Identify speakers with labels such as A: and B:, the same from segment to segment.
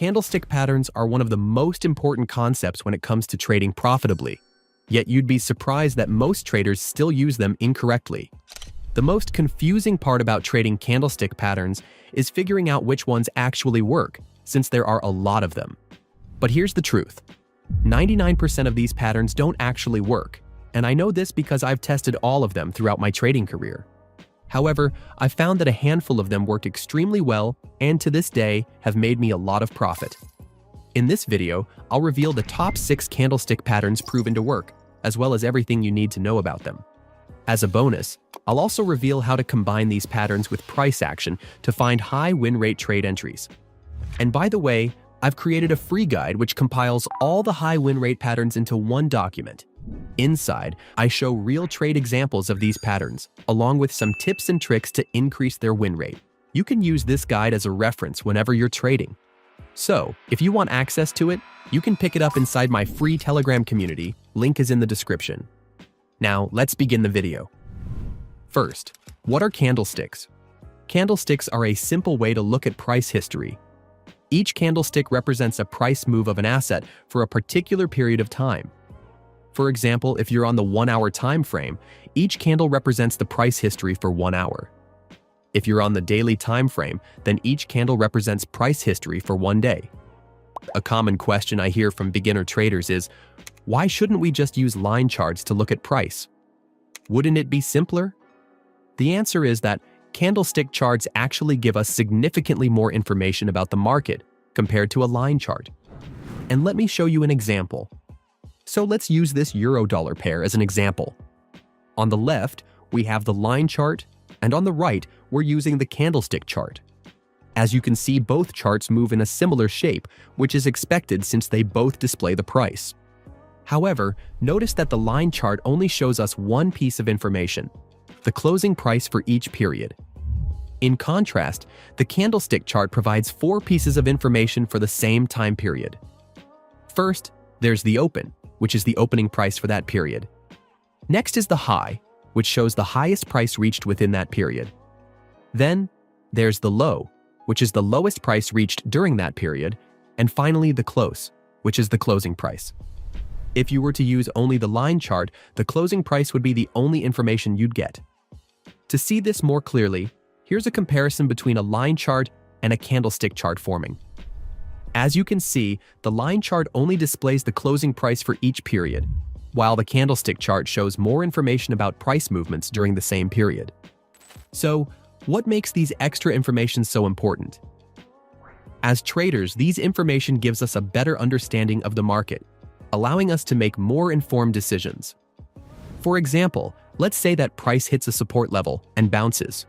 A: Candlestick patterns are one of the most important concepts when it comes to trading profitably, yet you'd be surprised that most traders still use them incorrectly. The most confusing part about trading candlestick patterns is figuring out which ones actually work, since there are a lot of them. But here's the truth. 99% of these patterns don't actually work, and I know this because I've tested all of them throughout my trading career. However, I found that a handful of them work extremely well and to this day have made me a lot of profit. In this video, I'll reveal the top 6 candlestick patterns proven to work, as well as everything you need to know about them. As a bonus, I'll also reveal how to combine these patterns with price action to find high win rate trade entries. And by the way, I've created a free guide which compiles all the high win rate patterns into one document. Inside, I show real trade examples of these patterns, along with some tips and tricks to increase their win rate. You can use this guide as a reference whenever you're trading. So, if you want access to it, you can pick it up inside my free Telegram community, link is in the description. Now, let's begin the video. First, what are candlesticks? Candlesticks are a simple way to look at price history. Each candlestick represents a price move of an asset for a particular period of time. For example, if you're on the 1-hour time frame, each candle represents the price history for 1 hour. If you're on the daily time frame, then each candle represents price history for 1 day. A common question I hear from beginner traders is, why shouldn't we just use line charts to look at price? Wouldn't it be simpler? The answer is that candlestick charts actually give us significantly more information about the market compared to a line chart. And let me show you an example. So let's use this euro-dollar pair as an example. On the left, we have the line chart, and on the right, we're using the candlestick chart. As you can see, both charts move in a similar shape, which is expected since they both display the price. However, notice that the line chart only shows us one piece of information, the closing price for each period. In contrast, the candlestick chart provides 4 pieces of information for the same time period. First, there's the open, which is the opening price for that period. Next is the high, which shows the highest price reached within that period. Then, there's the low, which is the lowest price reached during that period, and finally the close, which is the closing price. If you were to use only the line chart, the closing price would be the only information you'd get. To see this more clearly, here's a comparison between a line chart and a candlestick chart forming. As you can see, the line chart only displays the closing price for each period, while the candlestick chart shows more information about price movements during the same period. So, what makes these extra information so important? As traders, these information gives us a better understanding of the market, allowing us to make more informed decisions. For example, let's say that price hits a support level and bounces.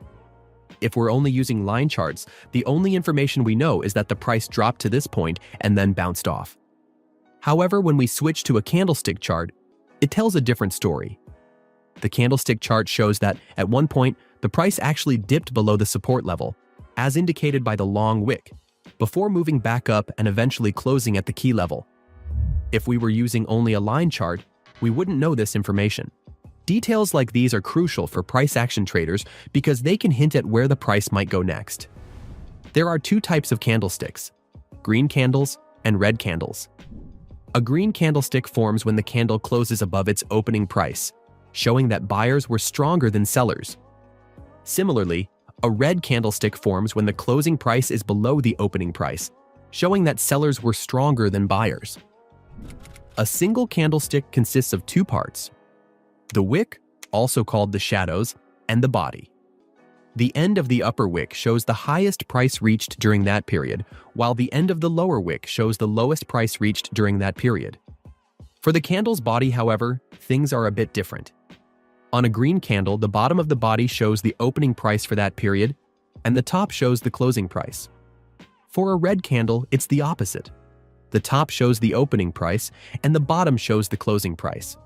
A: If we're only using line charts, the only information we know is that the price dropped to this point and then bounced off. However, when we switch to a candlestick chart, it tells a different story. The candlestick chart shows that, at one point, the price actually dipped below the support level, as indicated by the long wick, before moving back up and eventually closing at the key level. If we were using only a line chart, we wouldn't know this information. Details like these are crucial for price action traders because they can hint at where the price might go next. There are 2 types of candlesticks, green candles and red candles. A green candlestick forms when the candle closes above its opening price, showing that buyers were stronger than sellers. Similarly, a red candlestick forms when the closing price is below the opening price, showing that sellers were stronger than buyers. A single candlestick consists of 2 parts: the wick, also called the shadows, and the body. The end of the upper wick shows the highest price reached during that period, while the end of the lower wick shows the lowest price reached during that period. For the candle's body, however, things are a bit different. On a green candle, the bottom of the body shows the opening price for that period, and the top shows the closing price. For a red candle, it's the opposite. The top shows the opening price, and the bottom shows the closing price.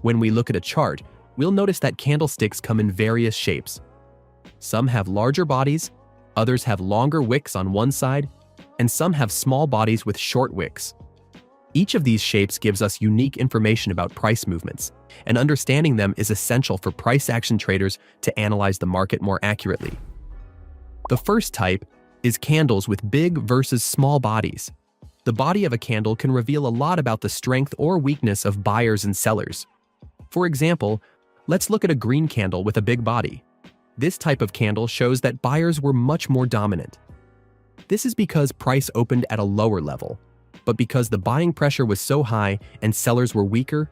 A: When we look at a chart, we'll notice that candlesticks come in various shapes. Some have larger bodies, others have longer wicks on one side, and some have small bodies with short wicks. Each of these shapes gives us unique information about price movements, and understanding them is essential for price action traders to analyze the market more accurately. The first type is candles with big versus small bodies. The body of a candle can reveal a lot about the strength or weakness of buyers and sellers. For example, let's look at a green candle with a big body. This type of candle shows that buyers were much more dominant. This is because price opened at a lower level, but because the buying pressure was so high and sellers were weaker,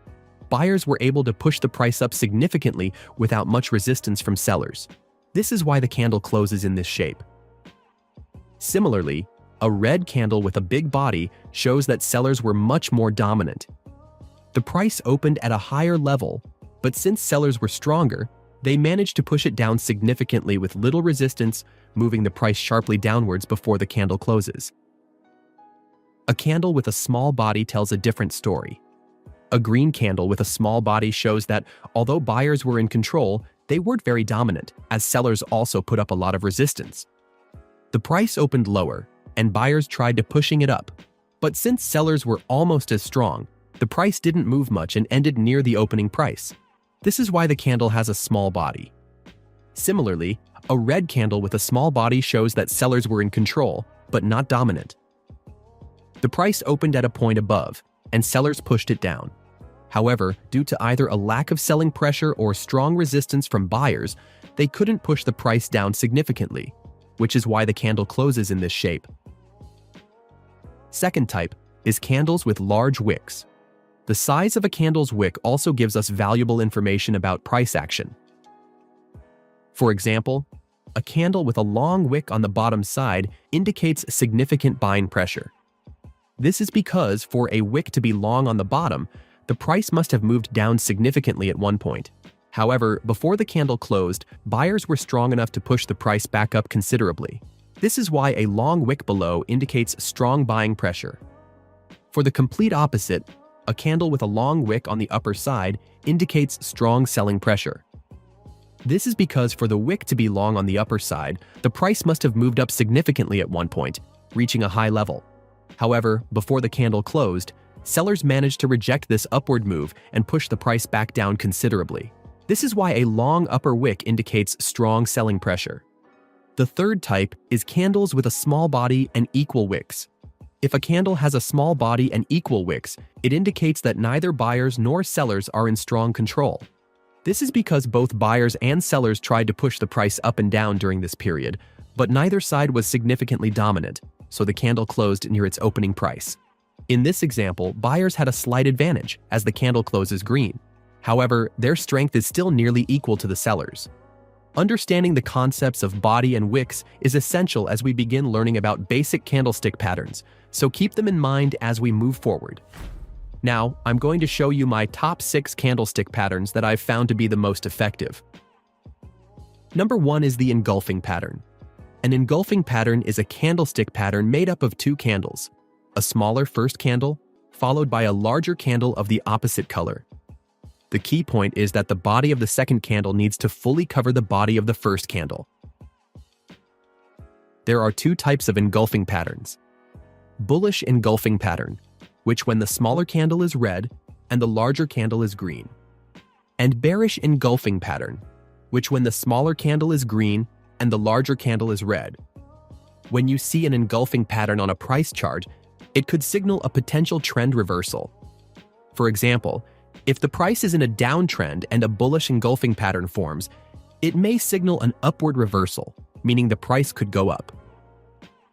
A: buyers were able to push the price up significantly without much resistance from sellers. This is why the candle closes in this shape. Similarly, a red candle with a big body shows that sellers were much more dominant. The price opened at a higher level, but since sellers were stronger, they managed to push it down significantly with little resistance, moving the price sharply downwards before the candle closes. A candle with a small body tells a different story. A green candle with a small body shows that, although buyers were in control, they weren't very dominant, as sellers also put up a lot of resistance. The price opened lower, and buyers tried to pushing it up. But since sellers were almost as strong, the price didn't move much and ended near the opening price. This is why the candle has a small body. Similarly, a red candle with a small body shows that sellers were in control, but not dominant. The price opened at a point above, and sellers pushed it down. However, due to either a lack of selling pressure or strong resistance from buyers, they couldn't push the price down significantly, which is why the candle closes in this shape. Second type is candles with large wicks. The size of a candle's wick also gives us valuable information about price action. For example, a candle with a long wick on the bottom side indicates significant buying pressure. This is because for a wick to be long on the bottom, the price must have moved down significantly at one point. However, before the candle closed, buyers were strong enough to push the price back up considerably. This is why a long wick below indicates strong buying pressure. For the complete opposite, a candle with a long wick on the upper side indicates strong selling pressure. This is because for the wick to be long on the upper side, the price must have moved up significantly at one point, reaching a high level. However, before the candle closed, sellers managed to reject this upward move and push the price back down considerably. This is why a long upper wick indicates strong selling pressure. The third type is candles with a small body and equal wicks. If a candle has a small body and equal wicks, it indicates that neither buyers nor sellers are in strong control. This is because both buyers and sellers tried to push the price up and down during this period, but neither side was significantly dominant, so the candle closed near its opening price. In this example, buyers had a slight advantage as the candle closes green. However, their strength is still nearly equal to the sellers. Understanding the concepts of body and wicks is essential as we begin learning about basic candlestick patterns, so keep them in mind as we move forward. Now, I'm going to show you my top 6 candlestick patterns that I've found to be the most effective. Number 1 is the engulfing pattern. An engulfing pattern is a candlestick pattern made up of 2 candles, a smaller first candle, followed by a larger candle of the opposite color. The key point is that the body of the second candle needs to fully cover the body of the first candle. There are 2 types of engulfing patterns. Bullish engulfing pattern, which when the smaller candle is red and the larger candle is green. And bearish engulfing pattern, which when the smaller candle is green and the larger candle is red. When you see an engulfing pattern on a price chart, it could signal a potential trend reversal. For example, if the price is in a downtrend and a bullish engulfing pattern forms, it may signal an upward reversal, meaning the price could go up.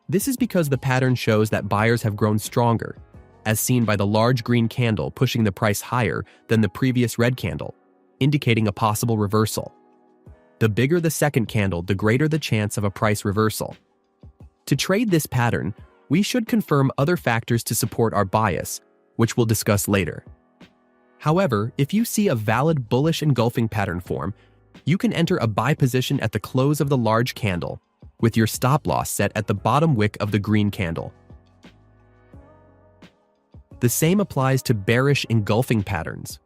A: This is because the pattern shows that buyers have grown stronger, as seen by the large green candle pushing the price higher than the previous red candle, indicating a possible reversal. The bigger the second candle, the greater the chance of a price reversal. To trade this pattern, we should confirm other factors to support our bias, which we'll discuss later. However, if you see a valid bullish engulfing pattern form, you can enter a buy position at the close of the large candle, with your stop loss set at the bottom wick of the green candle. The same applies to bearish engulfing patterns.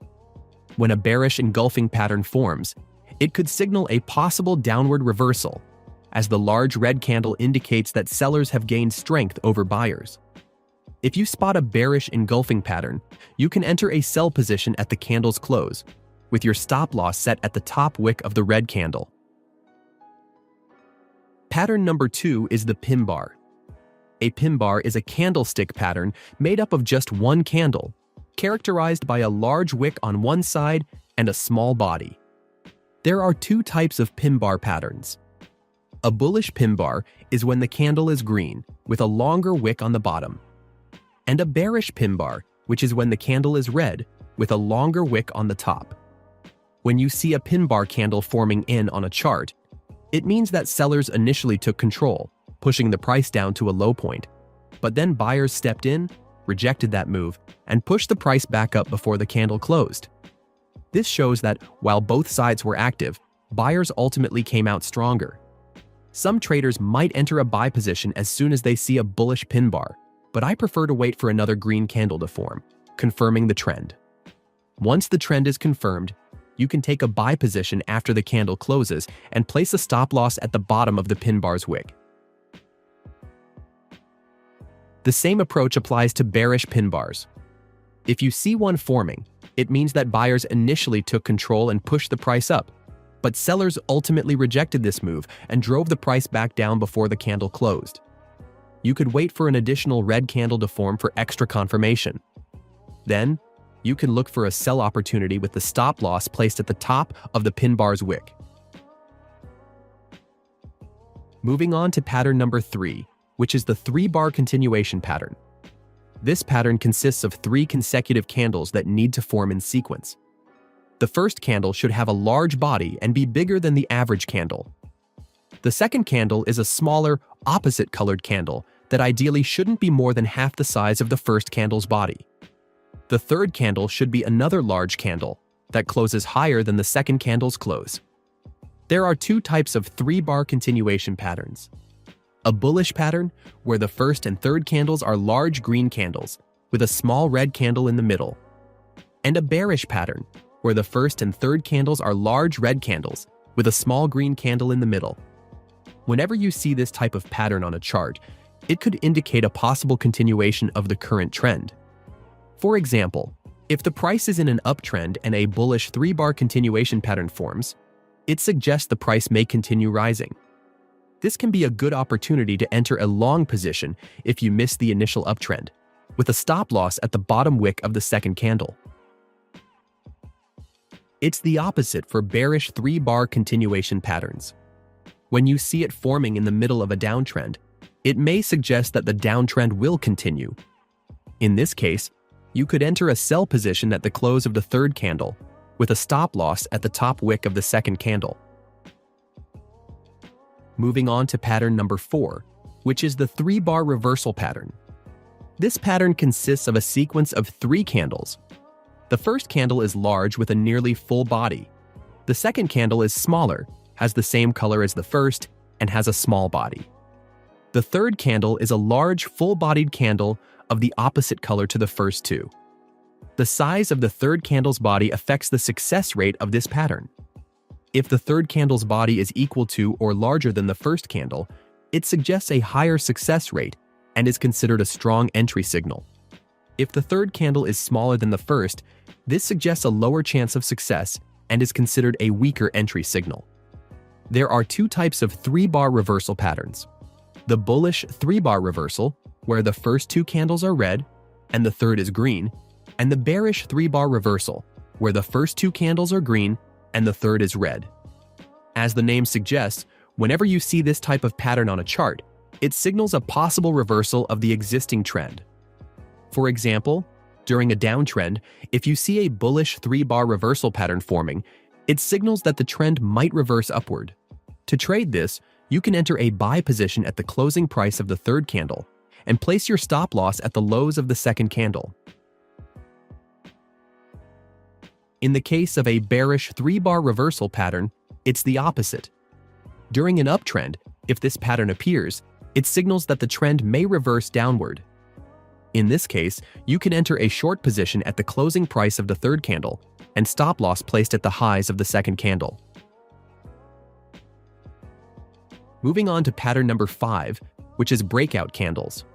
A: When a bearish engulfing pattern forms, it could signal a possible downward reversal, as the large red candle indicates that sellers have gained strength over buyers. If you spot a bearish engulfing pattern, you can enter a sell position at the candle's close, with your stop loss set at the top wick of the red candle. Pattern number 2 is the pin bar. A pin bar is a candlestick pattern made up of just one candle, characterized by a large wick on one side and a small body. There are two types of pin bar patterns. A bullish pin bar is when the candle is green, with a longer wick on the bottom. And a bearish pin bar, which is when the candle is red, with a longer wick on the top. When you see a pin bar candle forming in on a chart, it means that sellers initially took control, pushing the price down to a low point. But then buyers stepped in, rejected that move, and pushed the price back up before the candle closed. This shows that while both sides were active, buyers ultimately came out stronger. Some traders might enter a buy position as soon as they see a bullish pin bar, but I prefer to wait for another green candle to form, confirming the trend. Once the trend is confirmed, you can take a buy position after the candle closes and place a stop loss at the bottom of the pin bar's wick. The same approach applies to bearish pin bars. If you see one forming, it means that buyers initially took control and pushed the price up, but sellers ultimately rejected this move and drove the price back down before the candle closed. You could wait for an additional red candle to form for extra confirmation. Then, you can look for a sell opportunity with the stop loss placed at the top of the pin bar's wick. Moving on to pattern number 3, which is the 3-bar continuation pattern. This pattern consists of 3 consecutive candles that need to form in sequence. The first candle should have a large body and be bigger than the average candle. The second candle is a smaller, opposite-colored candle that ideally shouldn't be more than half the size of the first candle's body. The third candle should be another large candle that closes higher than the second candle's close. There are 2 types of 3-bar continuation patterns. A bullish pattern, where the first and third candles are large green candles, with a small red candle in the middle. And a bearish pattern, where the first and third candles are large red candles, with a small green candle in the middle. Whenever you see this type of pattern on a chart, it could indicate a possible continuation of the current trend. For example, if the price is in an uptrend and a bullish 3-bar continuation pattern forms, it suggests the price may continue rising. This can be a good opportunity to enter a long position if you miss the initial uptrend, with a stop loss at the bottom wick of the second candle. It's the opposite for bearish 3-bar continuation patterns. When you see it forming in the middle of a downtrend, it may suggest that the downtrend will continue. In this case, you could enter a sell position at the close of the third candle, with a stop loss at the top wick of the second candle. Moving on to pattern number 4, which is the 3-bar reversal pattern. This pattern consists of a sequence of 3 candles. The first candle is large with a nearly full body. The second candle is smaller, has the same color as the first, and has a small body. The third candle is a large, full-bodied candle of the opposite color to the first 2. The size of the third candle's body affects the success rate of this pattern. If the third candle's body is equal to or larger than the first candle, it suggests a higher success rate and is considered a strong entry signal. If the third candle is smaller than the first, this suggests a lower chance of success and is considered a weaker entry signal. There are 2 types of 3-bar reversal patterns. The bullish 3-bar reversal, where the first 2 candles are red and the third is green, and the bearish 3-bar reversal, where the first 2 candles are green and the third is red. As the name suggests, whenever you see this type of pattern on a chart, it signals a possible reversal of the existing trend. For example, during a downtrend, if you see a bullish 3-bar reversal pattern forming, it signals that the trend might reverse upward. To trade this, you can enter a buy position at the closing price of the third candle and place your stop loss at the lows of the second candle. In the case of a bearish 3-bar reversal pattern, it's the opposite. During an uptrend, if this pattern appears, it signals that the trend may reverse downward. In this case, you can enter a short position at the closing price of the third candle and stop loss placed at the highs of the second candle. Moving on to pattern number 5, which is breakout candles.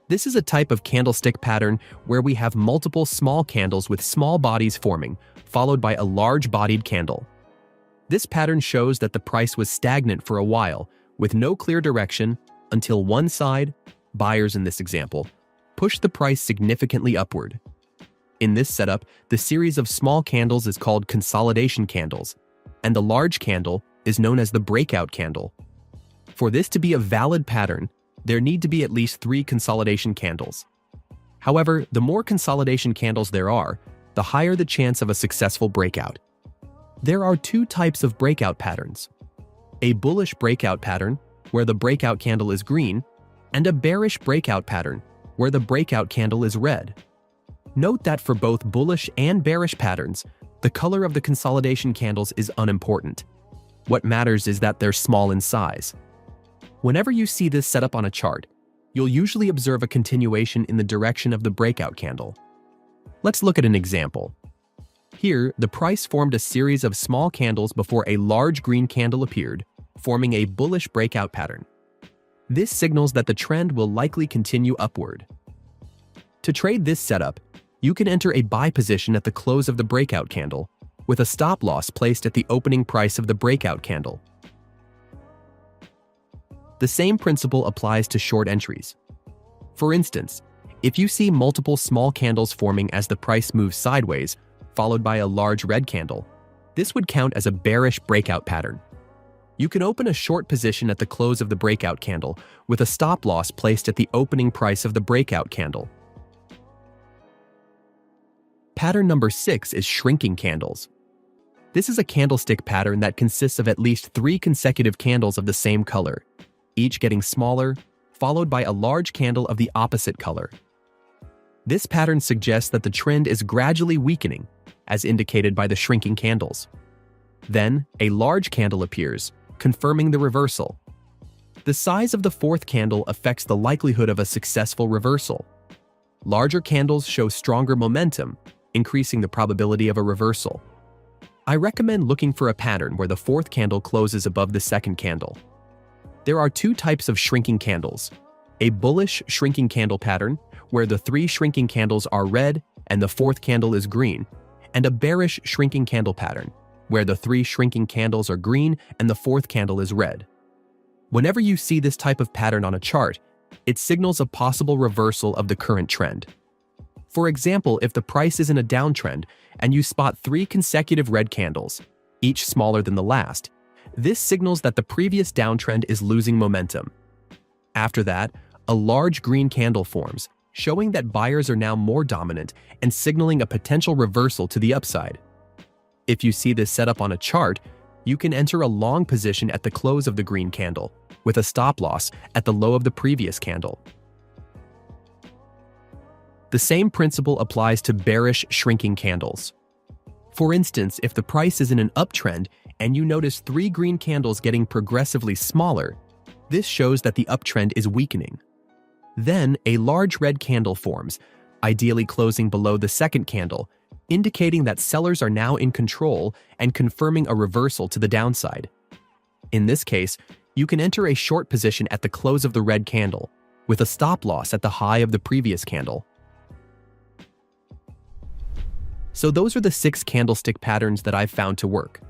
A: This is a type of candlestick pattern where we have multiple small candles with small bodies forming, followed by a large-bodied candle. This pattern shows that the price was stagnant for a while, with no clear direction until one side, buyers in this example, push the price significantly upward. In this setup, the series of small candles is called consolidation candles, and the large candle is known as the breakout candle. For this to be a valid pattern, there need to be at least 3 consolidation candles. However, the more consolidation candles there are, the higher the chance of a successful breakout. There are 2 types of breakout patterns: a bullish breakout pattern, where the breakout candle is green, and a bearish breakout pattern, where the breakout candle is red. Note that for both bullish and bearish patterns, the color of the consolidation candles is unimportant. What matters is that they're small in size. Whenever you see this setup on a chart, you'll usually observe a continuation in the direction of the breakout candle. Let's look at an example. Here, the price formed a series of small candles before a large green candle appeared, forming a bullish breakout pattern. This signals that the trend will likely continue upward. To trade this setup, you can enter a buy position at the close of the breakout candle, with a stop loss placed at the opening price of the breakout candle. The same principle applies to short entries. For instance, if you see multiple small candles forming as the price moves sideways, followed by a large red candle, this would count as a bearish breakout pattern. You can open a short position at the close of the breakout candle, with a stop loss placed at the opening price of the breakout candle. Pattern number 6 is shrinking candles. This is a candlestick pattern that consists of at least 3 consecutive candles of the same color, each getting smaller, followed by a large candle of the opposite color. This pattern suggests that the trend is gradually weakening, as indicated by the shrinking candles. Then, a large candle appears, confirming the reversal. The size of the 4th candle affects the likelihood of a successful reversal. Larger candles show stronger momentum, increasing the probability of a reversal. I recommend looking for a pattern where the 4th candle closes above the 2nd candle. There are 2 types of shrinking candles: a bullish shrinking candle pattern, where the 3 shrinking candles are red and the 4th candle is green, and a bearish shrinking candle pattern, where the 3 shrinking candles are green and the 4th candle is red. Whenever you see this type of pattern on a chart, it signals a possible reversal of the current trend. For example, if the price is in a downtrend and you spot 3 consecutive red candles, each smaller than the last, this signals that the previous downtrend is losing momentum. After that, a large green candle forms, showing that buyers are now more dominant and signaling a potential reversal to the upside. If you see this setup on a chart, you can enter a long position at the close of the green candle, with a stop loss at the low of the previous candle. The same principle applies to bearish shrinking candles. For instance, if the price is in an uptrend and you notice 3 green candles getting progressively smaller, this shows that the uptrend is weakening. Then, a large red candle forms, ideally closing below the 2nd candle, indicating that sellers are now in control and confirming a reversal to the downside. In this case, you can enter a short position at the close of the red candle, with a stop loss at the high of the previous candle. So those are the 6 candlestick patterns that I've found to work.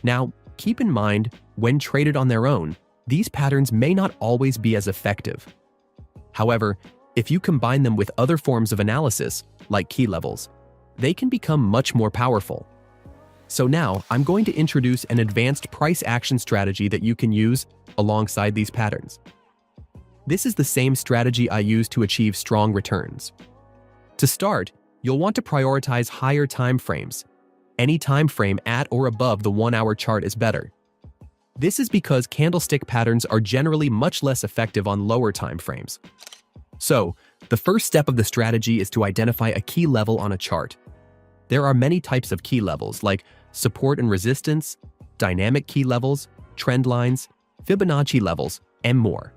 A: Now, keep in mind, when traded on their own, these patterns may not always be as effective. However, if you combine them with other forms of analysis, like key levels, they can become much more powerful. So now, I'm going to introduce an advanced price action strategy that you can use alongside these patterns. This is the same strategy I use to achieve strong returns. To start, you'll want to prioritize higher time frames. Any time frame at or above the 1-hour chart is better. This is because candlestick patterns are generally much less effective on lower time frames. So, the first step of the strategy is to identify a key level on a chart. There are many types of key levels, like support and resistance, dynamic key levels, trend lines, Fibonacci levels, and more.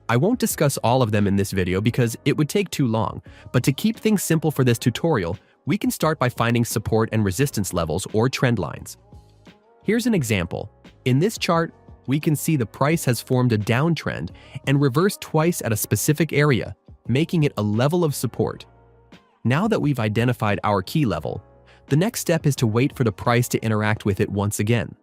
A: I won't discuss all of them in this video because it would take too long, but to keep things simple for this tutorial, we can start by finding support and resistance levels or trend lines. Here's an example. In this chart, we can see the price has formed a downtrend and reversed twice at a specific area, making it a level of support. Now that we've identified our key level, the next step is to wait for the price to interact with it once again.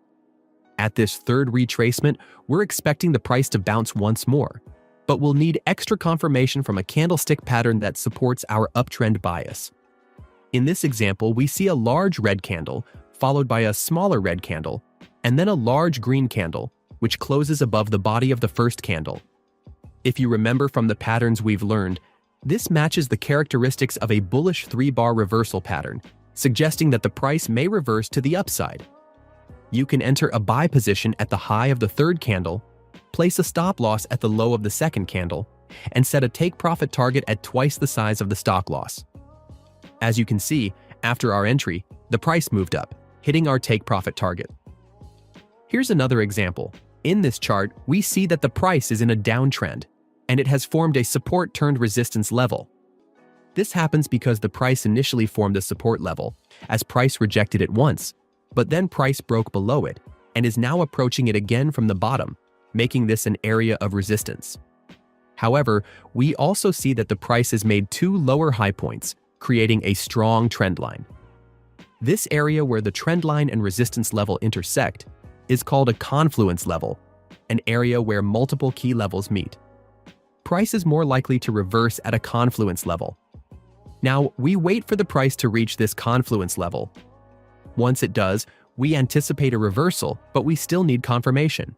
A: At this third retracement, we're expecting the price to bounce once more, but we'll need extra confirmation from a candlestick pattern that supports our uptrend bias. In this example, we see a large red candle, followed by a smaller red candle, and then a large green candle, which closes above the body of the first candle. If you remember from the patterns we've learned, this matches the characteristics of a bullish 3-bar reversal pattern, suggesting that the price may reverse to the upside. You can enter a buy position at the high of the third candle, place a stop loss at the low of the second candle, and set a take-profit target at twice the size of the stop loss. As you can see, after our entry, the price moved up, hitting our take-profit target. Here's another example. In this chart, we see that the price is in a downtrend, and it has formed a support-turned-resistance level. This happens because the price initially formed a support level, as price rejected it once, but then price broke below it and is now approaching it again from the bottom, making this an area of resistance. However, we also see that the price has made 2 lower high points, creating a strong trend line. This area where the trend line and resistance level intersect is called a confluence level, an area where multiple key levels meet. Price is more likely to reverse at a confluence level. Now, we wait for the price to reach this confluence level. Once it does, we anticipate a reversal, but we still need confirmation.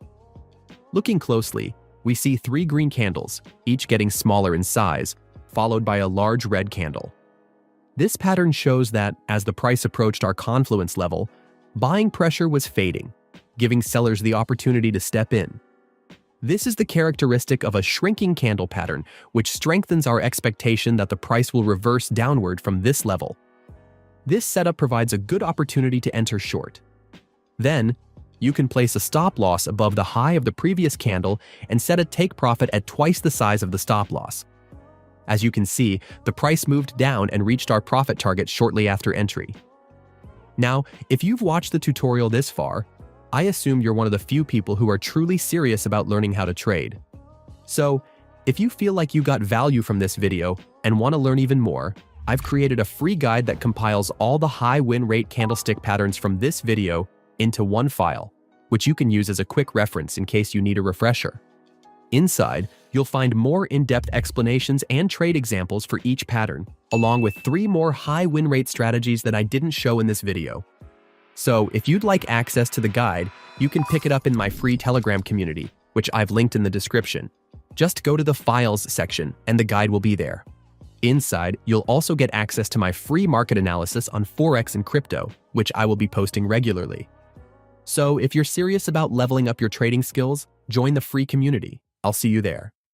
A: Looking closely, we see 3 green candles, each getting smaller in size, followed by a large red candle. This pattern shows that, as the price approached our confluence level, buying pressure was fading, giving sellers the opportunity to step in. This is the characteristic of a shrinking candle pattern, which strengthens our expectation that the price will reverse downward from this level. This setup provides a good opportunity to enter short. Then, you can place a stop loss above the high of the previous candle and set a take profit at twice the size of the stop loss. As you can see, the price moved down and reached our profit target shortly after entry. Now, if you've watched the tutorial this far, I assume you're one of the few people who are truly serious about learning how to trade. So, if you feel like you got value from this video and want to learn even more, I've created a free guide that compiles all the high win rate candlestick patterns from this video into one file, which you can use as a quick reference in case you need a refresher. Inside, you'll find more in-depth explanations and trade examples for each pattern, along with 3 more high win rate strategies that I didn't show in this video. So, if you'd like access to the guide, you can pick it up in my free Telegram community, which I've linked in the description. Just go to the Files section and the guide will be there. Inside, you'll also get access to my free market analysis on Forex and crypto, which I will be posting regularly. So, if you're serious about leveling up your trading skills, join the free community. I'll see you there.